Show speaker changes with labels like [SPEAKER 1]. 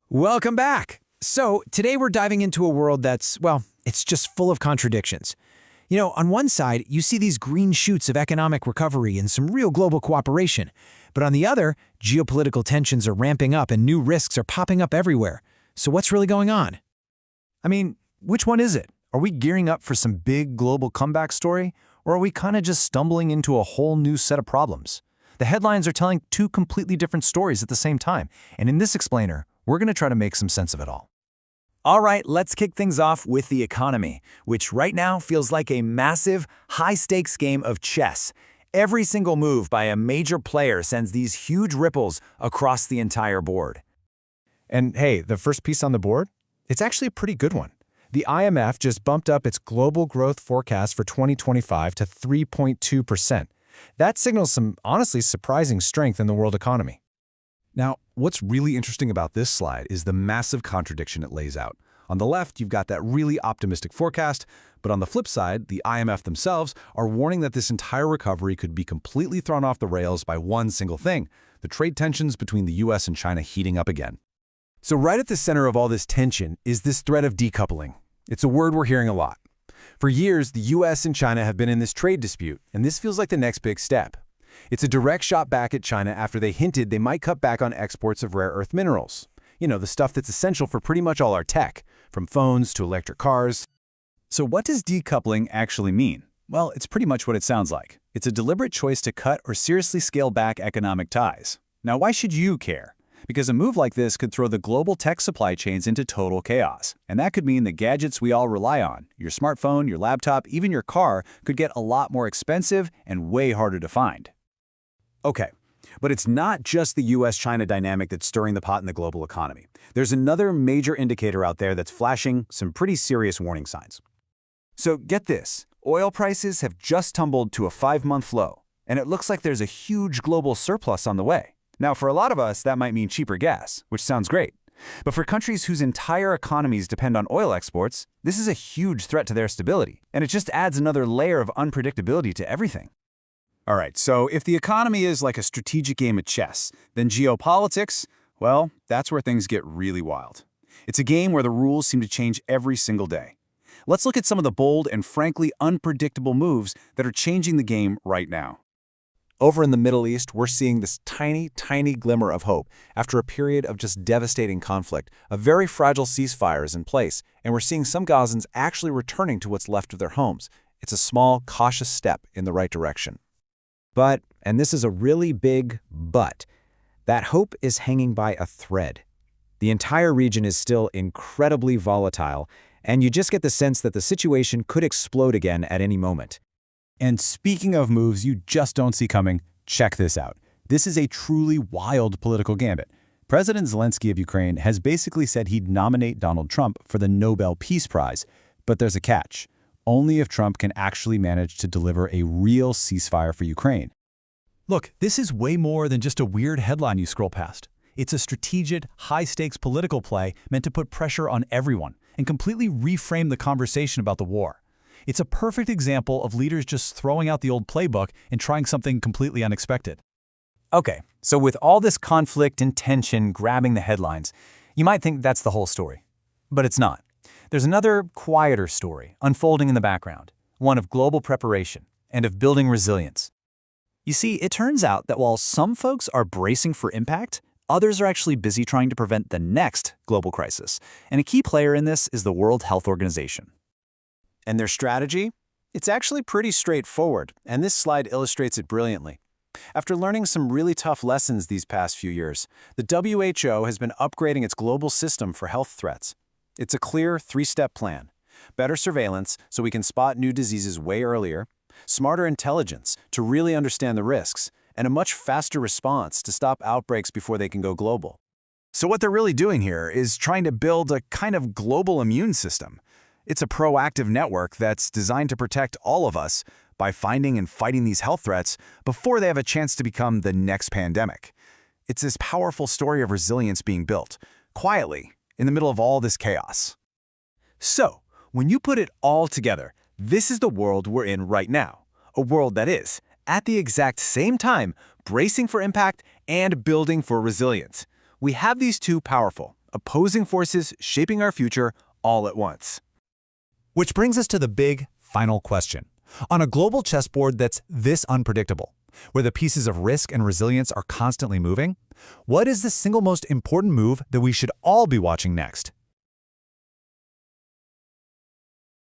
[SPEAKER 1] Welcome back. So, today we're diving into a world that's, well, it's just full of contradictions. On one side, you see these green shoots of economic recovery and some real global cooperation. But on the other, geopolitical tensions are ramping up and new risks are popping up everywhere. So what's really going on?
[SPEAKER 2] I mean, which one is it? Are we gearing up for some big global comeback story? Or are we kind of just stumbling into a whole new set of problems? The headlines are telling two completely different stories at the same time. And in this explainer, we're going to try to make some sense of it all.
[SPEAKER 3] All right, let's kick things off with the economy, which right now feels like a massive, high-stakes game of chess. Every single move by a major player sends these huge ripples across the entire board.
[SPEAKER 2] And hey, the first piece on the board? It's actually a pretty good one. The IMF just bumped up its global growth forecast for 2025 to 3.2%. That signals some honestly surprising strength in the world economy.
[SPEAKER 4] Now, what's really interesting about this slide is the massive contradiction it lays out. On the left, you've got that really optimistic forecast, but on the flip side, the IMF themselves are warning that this entire recovery could be completely thrown off the rails by one single thing: the trade tensions between the US and China heating up again. So right at the center of all this tension is this threat of decoupling. It's a word we're hearing a lot. For years, the US and China have been in this trade dispute, and this feels like the next big step. It's a direct shot back at China after they hinted they might cut back on exports of rare earth minerals. The stuff that's essential for pretty much all our tech, from phones to electric cars.
[SPEAKER 5] So what does decoupling actually mean? Well, it's pretty much what it sounds like. It's a deliberate choice to cut or seriously scale back economic ties. Now, why should you care? Because a move like this could throw the global tech supply chains into total chaos. And that could mean the gadgets we all rely on, your smartphone, your laptop, even your car, could get a lot more expensive and way harder to find.
[SPEAKER 3] Okay, but it's not just the US-China dynamic that's stirring the pot in the global economy. There's another major indicator out there that's flashing some pretty serious warning signs. So get this, oil prices have just tumbled to a 5-month low, and it looks like there's a huge global surplus on the way. Now, for a lot of us, that might mean cheaper gas, which sounds great. But for countries whose entire economies depend on oil exports, this is a huge threat to their stability, and it just adds another layer of unpredictability to everything.
[SPEAKER 5] All right, so if the economy is like a strategic game of chess, then geopolitics, well, that's where things get really wild. It's a game where the rules seem to change every single day. Let's look at some of the bold and frankly unpredictable moves that are changing the game right now.
[SPEAKER 2] Over in the Middle East, we're seeing this tiny, tiny glimmer of hope after a period of just devastating conflict. A very fragile ceasefire is in place, and we're seeing some Gazans actually returning to what's left of their homes. It's a small, cautious step in the right direction. But, and this is a really big but, that hope is hanging by a thread. The entire region is still incredibly volatile, and you just get the sense that the situation could explode again at any moment.
[SPEAKER 5] And speaking of moves you just don't see coming, check this out. This is a truly wild political gambit. President Zelensky of Ukraine has basically said he'd nominate Donald Trump for the Nobel Peace Prize, but there's a catch. Only if Trump can actually manage to deliver a real ceasefire for Ukraine. Look, this is way more than just a weird headline you scroll past. It's a strategic, high-stakes political play meant to put pressure on everyone and completely reframe the conversation about the war. It's a perfect example of leaders just throwing out the old playbook and trying something completely unexpected.
[SPEAKER 3] Okay, so with all this conflict and tension grabbing the headlines, you might think that's the whole story. But it's not. There's another, quieter story unfolding in the background, one of global preparation and of building resilience. You see, it turns out that while some folks are bracing for impact, others are actually busy trying to prevent the next global crisis. And a key player in this is the World Health Organization. And their strategy? It's actually pretty straightforward, and this slide illustrates it brilliantly. After learning some really tough lessons these past few years, the WHO has been upgrading its global system for health threats. It's a clear 3-step plan: better surveillance so we can spot new diseases way earlier, smarter intelligence to really understand the risks, and a much faster response to stop outbreaks before they can go global. So what they're really doing here is trying to build a kind of global immune system. It's a proactive network that's designed to protect all of us by finding and fighting these health threats before they have a chance to become the next pandemic. It's this powerful story of resilience being built, quietly, in the middle of all this chaos. So, when you put it all together, this is the world we're in right now. A world that is, at the exact same time, bracing for impact and building for resilience. We have these two powerful,
[SPEAKER 2] opposing forces shaping our future all at once.
[SPEAKER 5] Which brings us to the big, final question. On a global chessboard that's this unpredictable, where the pieces of risk and resilience are constantly moving, what is the single most important move that we should all be watching next?